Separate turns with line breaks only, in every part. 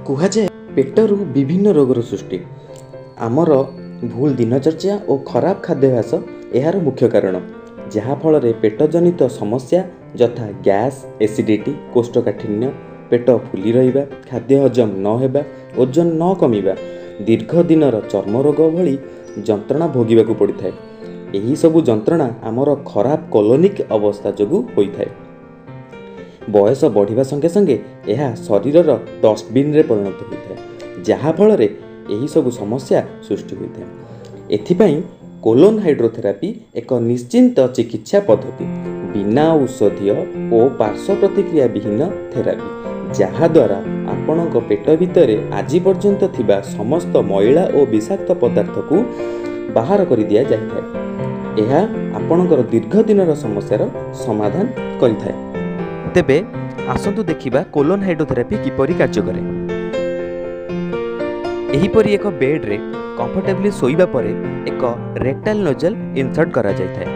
କୁହାଯାଏ ପେଟରୁ ବିଭିନ୍ନ ରୋଗର ସୃଷ୍ଟି। ଆମର ଭୁଲ ଦିନଚର୍ଯ୍ୟା ଓ ଖରାପ ଖାଦ୍ୟାଭ୍ୟାସ ଏହାର ମୁଖ୍ୟ କାରଣ, ଯାହାଫଳରେ ପେଟଜନିତ ସମସ୍ୟା ଯଥା ଗ୍ୟାସ୍, ଏସିଡ଼ିଟି, କୋଷ୍ଠକାଠିନ୍ୟ, ପେଟ ଫୁଲି ରହିବା, ଖାଦ୍ୟ ହଜମ ନ ହେବା, ଓଜନ ନ କମିବା, ଦୀର୍ଘ ଦିନର ଚର୍ମରୋଗ ଭଳି ଯନ୍ତ୍ରଣା ଭୋଗିବାକୁ ପଡ଼ିଥାଏ। ଏହିସବୁ ଯନ୍ତ୍ରଣା ଆମର ଖରାପ କୋଲୋନିକ୍ ଅବସ୍ଥା ଯୋଗୁଁ ହୋଇଥାଏ। ବୟସ ବଢ଼ିବା ସଙ୍ଗେ ସଙ୍ଗେ ଏହା ଶରୀରର ଡଷ୍ଟବିନ୍ରେ ପରିଣତ ହୋଇଥାଏ, ଯାହାଫଳରେ ଏହିସବୁ ସମସ୍ୟା ସୃଷ୍ଟି ହୋଇଥାଏ। ଏଥିପାଇଁ କୋଲୋନ୍ ହାଇଡ୍ରୋଥେରାପି ଏକ ନିଶ୍ଚିନ୍ତ ଚିକିତ୍ସା ପଦ୍ଧତି, ବିନା ଔଷଧୀୟ ଓ ପାର୍ଶ୍ୱ ପ୍ରତିକ୍ରିୟା ବିହୀନ ଥେରାପି, ଯାହାଦ୍ୱାରା ଆପଣଙ୍କ ପେଟ ଭିତରେ ଆଜି ପର୍ଯ୍ୟନ୍ତ ଥିବା ସମସ୍ତ ମଇଳା ଓ ବିଷାକ୍ତ ପଦାର୍ଥକୁ ବାହାର କରିଦିଆଯାଇଥାଏ। ଏହା ଆପଣଙ୍କର ଦୀର୍ଘ ଦିନର ସମସ୍ୟାର ସମାଧାନ କରିଥାଏ। ତେବେ ଆସନ୍ତୁ ଦେଖିବା କୋଲୋନ୍ ହାଇଡ୍ରୋଥେରାପି କିପରି କାର୍ଯ୍ୟ କରେ। ଏହିପରି ଏକ ବେଡ୍ରେ କମ୍ଫର୍ଟେବଲି ଶୋଇବା ପରେ ଏକ ରେକ୍ଟାଲ ନୋଜଲ ଇନସର୍ଟ କରାଯାଇଥାଏ।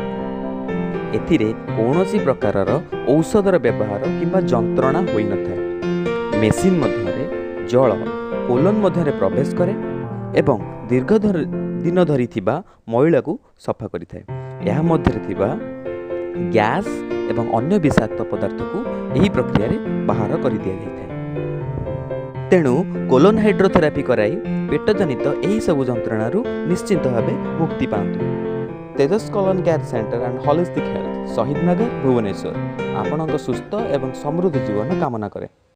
ଏଥିରେ କୌଣସି ପ୍ରକାରର ଔଷଧର ବ୍ୟବହାର କିମ୍ବା ଯନ୍ତ୍ରଣା ହୋଇନଥାଏ। ମେସିନ୍ ମଧ୍ୟରେ ଜଳ କୋଲୋନ୍ ମଧ୍ୟରେ ପ୍ରବେଶ କରେ ଏବଂ ଦୀର୍ଘ ଦିନ ଧରି ଥିବା ମଇଳାକୁ ସଫା କରିଥାଏ। ଏହା ମଧ୍ୟରେ ଥିବା ଗ୍ୟାସ୍ ଏବଂ ଅନ୍ୟ ବିଷାକ୍ତ ପଦାର୍ଥକୁ ଏହି ପ୍ରକ୍ରିୟାରେ ବାହାର କରିଦିଆଯାଇଥାଏ। ତେଣୁ କୋଲୋନ୍ ହାଇଡ୍ରୋଥେରାପି କରାଇ ପେଟଜନିତ ଏହିସବୁ ଯନ୍ତ୍ରଣାରୁ ନିଶ୍ଚିନ୍ତ ଭାବେ ମୁକ୍ତି ପାଆନ୍ତୁ। Tejas colon care centre and holistic health, Shahid Nagar, Bhubaneswar ଆପଣଙ୍କ ସୁସ୍ଥ ଏବଂ ସମୃଦ୍ଧ ଜୀବନ କାମନା କରେ।